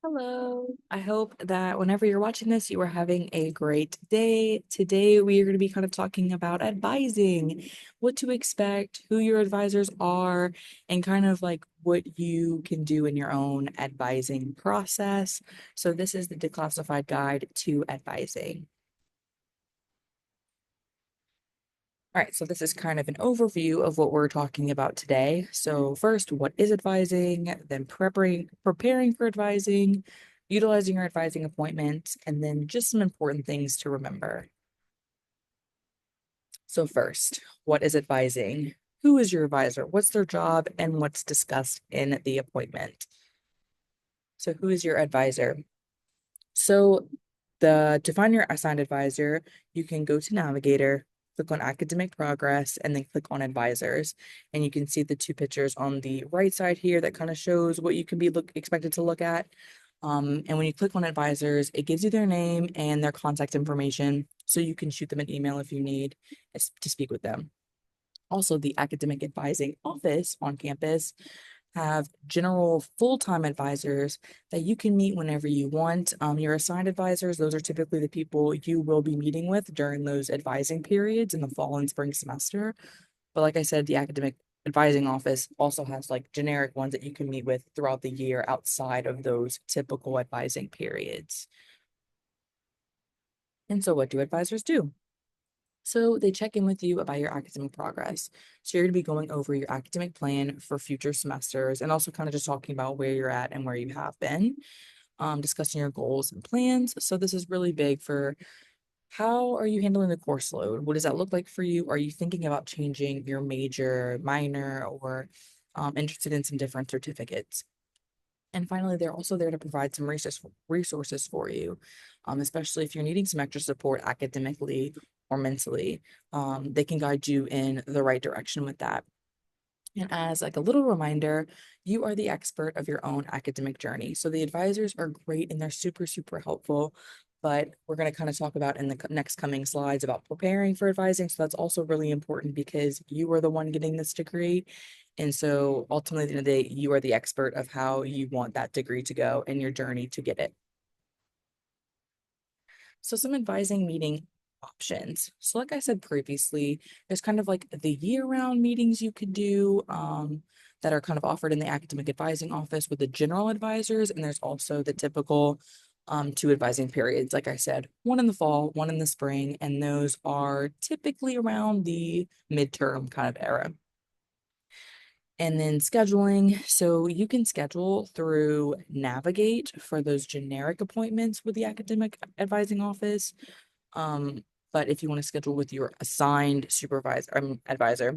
Hello. I hope that whenever you're watching this, you are having a great day. Today, we are going to be kind of talking about advising, what to expect, who your advisors are, and kind of like what you can do in your own advising process. So, this is the Declassified Guide to Advising. All right, so this is kind of an overview of what we're talking about today. So first, what is advising, then preparing for advising, utilizing your advising appointments, and then just some important things to remember. So first, what is advising? Who is your advisor? What's their job and what's discussed in the appointment? So who is your advisor? So to find your assigned advisor, you can go to Navigator, click on academic progress, and then click on advisors. And you can see the two pictures on the right side here that kind of shows what you can be expected to look at. And when you click on advisors, it gives you their name and their contact information. So you can shoot them an email if you need to speak with them. Also, the academic advising office on campus have general full-time advisors that you can meet whenever you want. Your assigned advisors, those are typically the people you will be meeting with during those advising periods in the fall and spring semester. But like I said, the academic advising office also has like generic ones that you can meet with throughout the year outside of those typical advising periods. And so what do advisors do? So they check in with you about your academic progress. So you're going to be going over your academic plan for future semesters and also kind of just talking about where you're at and where you have been, discussing your goals and plans. So this is really big for how are you handling the course load? What does that look like for you? Are you thinking about changing your major, minor, or interested in some different certificates? And finally, they're also there to provide some resources for you, especially if you're needing some extra support academically or mentally. They can guide you in the right direction with that. And as like a little reminder, you are the expert of your own academic journey. So the advisors are great and they're super, super helpful. But we're going to kind of talk about in the next coming slides about preparing for advising. So that's also really important because you are the one getting this degree. And so ultimately, at the end of the day, you are the expert of how you want that degree to go and your journey to get it. So some advising meeting options. So like I said previously, there's kind of like the year-round meetings you could do that are kind of offered in the academic advising office with the general advisors. And there's also the typical two advising periods. Like I said, one in the fall, one in the spring, and those are typically around the midterm kind of era. And then scheduling. So you can schedule through Navigate for those generic appointments with the academic advising office. But if you want to schedule with your assigned advisor,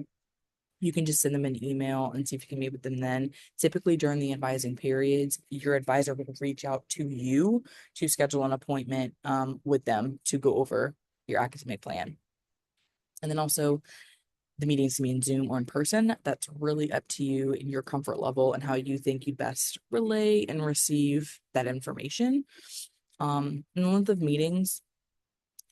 you can just send them an email and see if you can meet with them then. Typically during the advising periods, your advisor will reach out to you to schedule an appointment with them to go over your academic plan. And then also the meetings to be in Zoom or in person. That's really up to you and your comfort level and how you think you best relay and receive that information. And the length of meetings,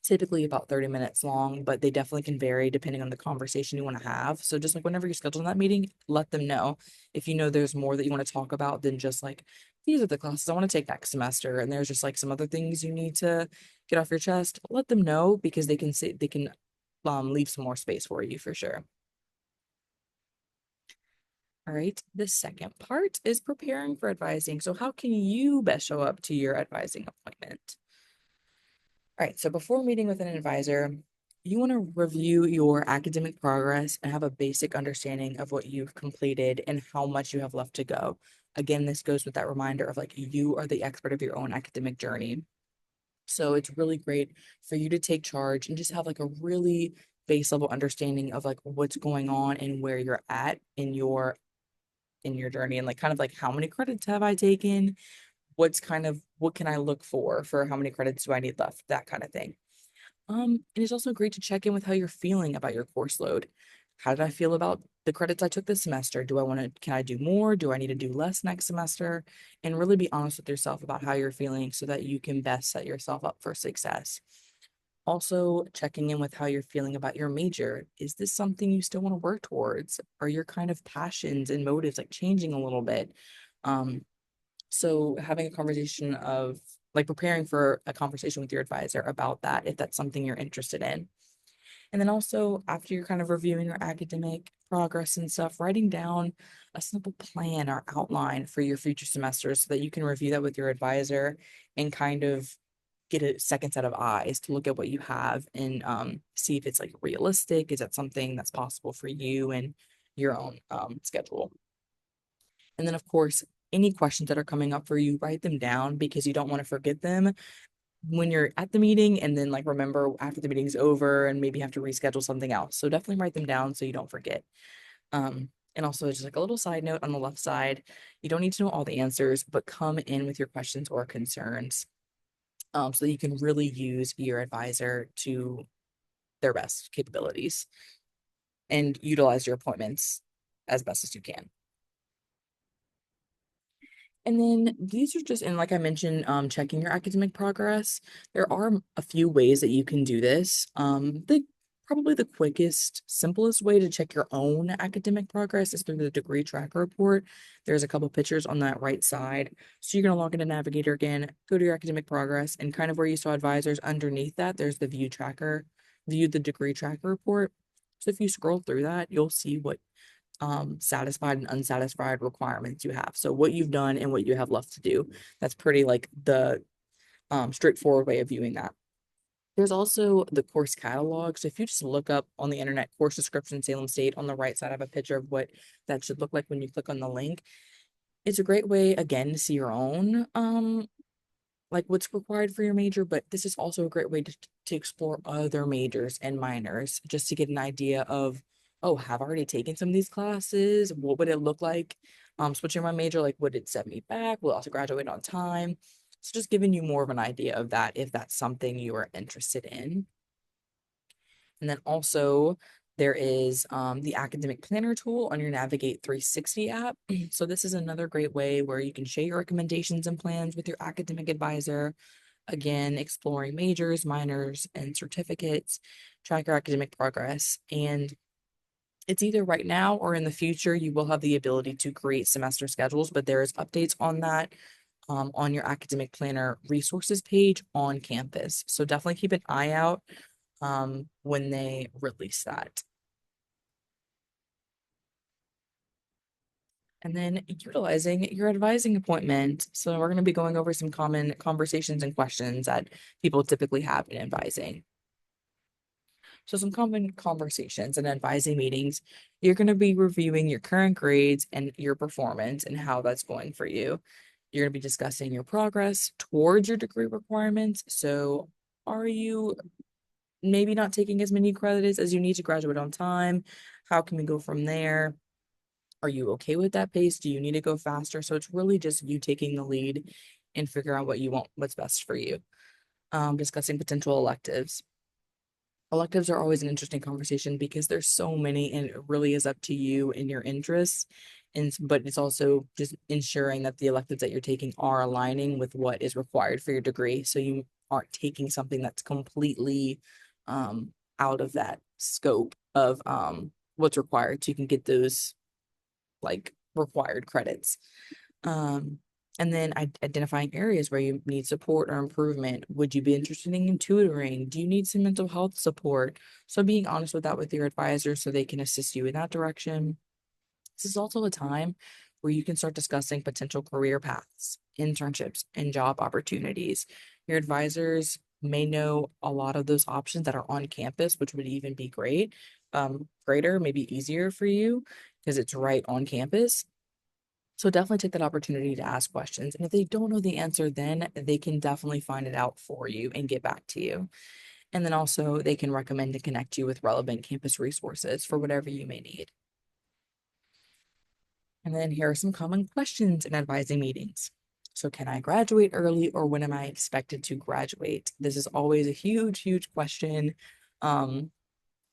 typically about 30 minutes long, but they definitely can vary depending on the conversation you want to have. So just like whenever you're scheduling that meeting, let them know if you know there's more that you want to talk about than just like these are the classes I want to take next semester and there's just like some other things you need to get off your chest. Let them know because they can leave some more space for you for sure. All right. The second part is preparing for advising. So, how can you best show up to your advising appointment? All right. So, before meeting with an advisor, you want to review your academic progress and have a basic understanding of what you've completed and how much you have left to go. Again, this goes with that reminder of like you are the expert of your own academic journey. So, it's really great for you to take charge and just have like a really base level understanding of like what's going on and where you're at in your journey and like kind of like how many credits have I taken? What can I look for how many credits do I need left? That kind of thing. And it's also great to check in with how you're feeling about your course load. How did I feel about the credits I took this semester? Can I do more? Do I need to do less next semester? And really be honest with yourself about how you're feeling so that you can best set yourself up for success. Also, checking in with how you're feeling about your major. Is this something you still want to work towards? Are your kind of passions and motives like changing a little bit? Um, So having a conversation of like preparing for a conversation with your advisor about that, if that's something you're interested in. And then also, after you're kind of reviewing your academic progress and stuff, writing down a simple plan or outline for your future semesters so that you can review that with your advisor and kind of get a second set of eyes to look at what you have and see if it's like realistic. Is that something that's possible for you and your own schedule? And then, of course, any questions that are coming up for you, write them down because you don't want to forget them when you're at the meeting and then like remember after the meeting's over and maybe have to reschedule something else. So definitely write them down so you don't forget. And also just like a little side note on the left side, you don't need to know all the answers, but come in with your questions or concerns so that you can really use your advisor to their best capabilities and utilize your appointments as best as you can. And then these are just, and like I mentioned, checking your academic progress. There are a few ways that you can do this. Probably the quickest, simplest way to check your own academic progress is through the degree tracker report. There's a couple pictures on that right side. So you're gonna log into Navigator again, go to your academic progress, and kind of where you saw advisors underneath that, there's the view the degree tracker report. So if you scroll through that, you'll see what satisfied and unsatisfied requirements you have. So what you've done and what you have left to do. That's pretty like the straightforward way of viewing that. There's also the course catalog. So if you just look up on the internet course description Salem State on the right side, I have a picture of what that should look like when you click on the link. It's a great way again to see your own like what's required for your major, but this is also a great way to explore other majors and minors just to get an idea of, oh, have I already taken some of these classes? What would it look like? Switching my major, like would it set me back? Will I also graduate on time? So just giving you more of an idea of that if that's something you are interested in. And then also there is the academic planner tool on your Navigate 360 app. So this is another great way where you can share your recommendations and plans with your academic advisor. Again, exploring majors, minors, and certificates, track your academic progress. And it's either right now or in the future, you will have the ability to create semester schedules, but there is updates on that on your academic planner resources page on campus. So definitely keep an eye out when they release that. And then utilizing your advising appointment. So we're going to be going over some common conversations and questions that people typically have in advising. So some common conversations and advising meetings, you're going to be reviewing your current grades and your performance and how that's going for you. You're going to be discussing your progress towards your degree requirements. So are you maybe not taking as many credits as you need to graduate on time? How can we go from there? Are you okay with that pace? Do you need to go faster? So it's really just you taking the lead and figure out what you want, what's best for you. Discussing potential electives. Electives are always an interesting conversation because there's so many and it really is up to you and your interests. But it's also just ensuring that the electives that you're taking are aligning with what is required for your degree. So you aren't taking something that's completely out of that scope of what's required. So you can get those like required credits. Um, and then identifying areas where you need support or improvement. Would you be interested in tutoring? Do you need some mental health support? So being honest with that with your advisor so they can assist you in that direction. This is also a time where you can start discussing potential career paths, internships, and job opportunities. Your advisors may know a lot of those options that are on campus, which would even be great, greater, maybe easier for you because it's right on campus. So definitely take that opportunity to ask questions. And if they don't know the answer, then they can definitely find it out for you and get back to you. And then also they can recommend and connect you with relevant campus resources for whatever you may need. And then here are some common questions in advising meetings. So can I graduate early or when am I expected to graduate? This is always a huge, huge question.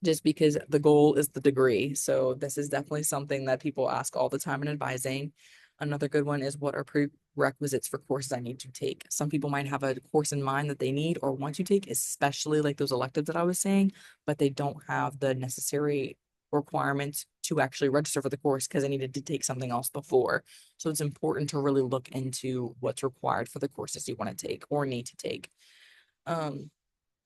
Just because the goal is the degree. So this is definitely something that people ask all the time in advising. Another good one is what are prerequisites for courses I need to take? Some people might have a course in mind that they need or want to take, especially like those electives that I was saying, but they don't have the necessary requirements to actually register for the course because I needed to take something else before. So it's important to really look into what's required for the courses you want to take or need to take. Um,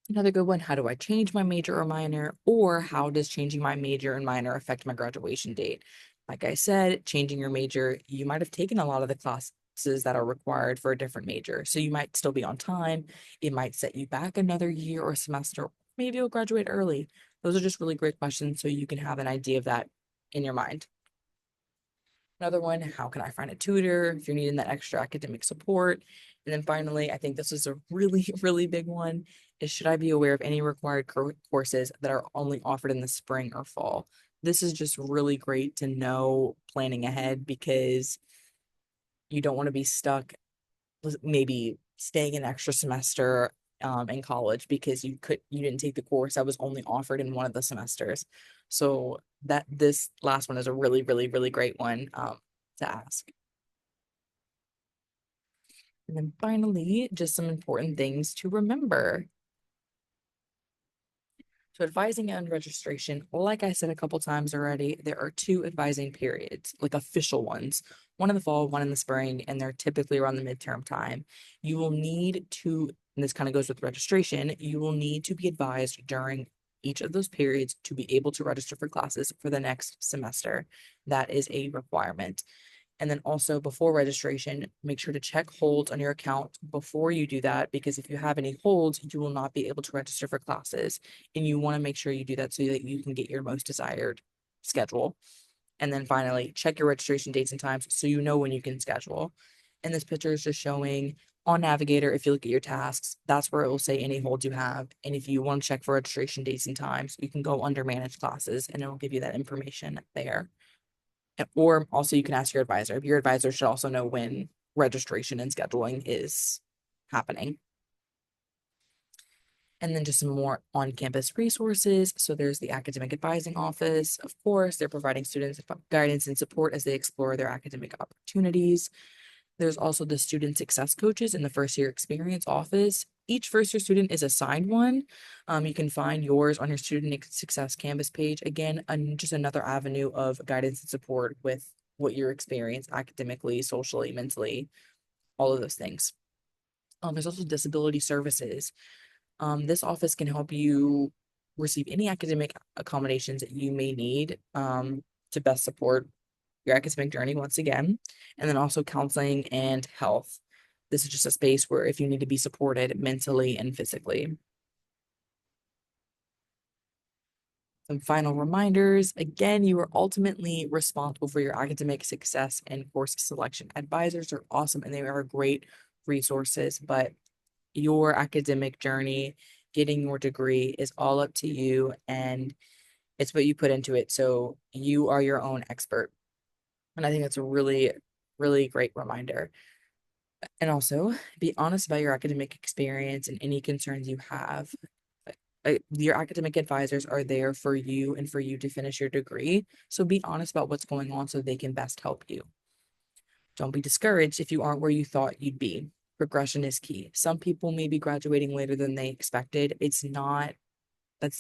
Another good one, how do I change my major or minor? Or how does changing my major and minor affect my graduation date? Like I said, changing your major, you might have taken a lot of the classes that are required for a different major. So you might still be on time. It might set you back another year or semester. Maybe you'll graduate early. Those are just really great questions so you can have an idea of that in your mind. Another one, how can I find a tutor if you're needing that extra academic support? And then finally, I think this is a really, really big one, is should I be aware of any required courses that are only offered in the spring or fall? This is just really great to know planning ahead because you don't want to be stuck maybe staying an extra semester in college because you didn't take the course that was only offered in one of the semesters. So that this last one is a really, really, really great one to ask. And then finally, just some important things to remember. So advising and registration, like I said a couple times already, there are two advising periods, like official ones, one in the fall, one in the spring, and they're typically around the midterm time. You will need to, and this kind of goes with registration, you will need to be advised during each of those periods to be able to register for classes for the next semester. That is a requirement. And then also before registration, make sure to check holds on your account before you do that, because if you have any holds, you will not be able to register for classes. And you want to make sure you do that so that you can get your most desired schedule. And then finally, check your registration dates and times so you know when you can schedule. And this picture is just showing on Navigator, if you look at your tasks, that's where it will say any holds you have. And if you want to check for registration dates and times, you can go under manage classes and it will give you that information there. Or also you can ask your advisor. Your advisor should also know when registration and scheduling is happening. And then just some more on-campus resources. So there's the academic advising office. Of course, they're providing students guidance and support as they explore their academic opportunities. There's also the student success coaches in the first year experience office. Each first year student is assigned one. You can find yours on your student success canvas page. Again, just another avenue of guidance and support with what your experience academically, socially, mentally, all of those things. There's also disability services. This office can help you receive any academic accommodations that you may need to best support your academic journey once again, and then also counseling and health. This is just a space where if you need to be supported mentally and physically. Some final reminders. Again, you are ultimately responsible for your academic success and course selection. Advisors are awesome and they are great resources, but your academic journey, getting your degree is all up to you and it's what you put into it. So you are your own expert. And I think that's a really, really great reminder. And also be honest about your academic experience and any concerns you have. Your academic advisors are there for you and for you to finish your degree. So be honest about what's going on so they can best help you. Don't be discouraged if you aren't where you thought you'd be. Progression is key. Some people may be graduating later than they expected. That's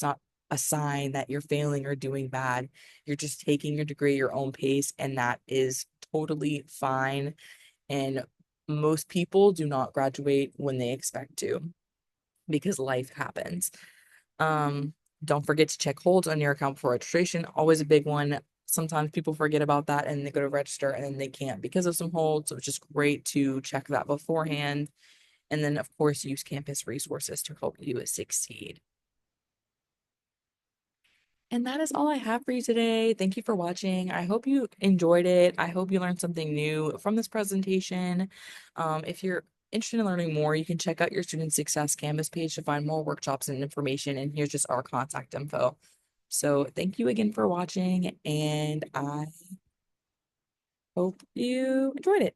not a sign that you're failing or doing bad. You're just taking your degree at your own pace, and that is totally fine. And most people do not graduate when they expect to because life happens. Um, don't forget to check holds on your account for registration. Always a big one. Sometimes people forget about that and they go to register and then they can't because of some holds. So it's just great to check that beforehand. And then, of course, use campus resources to help you succeed. And that is all I have for you today. Thank you for watching. I hope you enjoyed it. I hope you learned something new from this presentation. If you're interested in learning more, you can check out your Student Success Canvas page to find more workshops and information. And here's just our contact info. So thank you again for watching, and I hope you enjoyed it.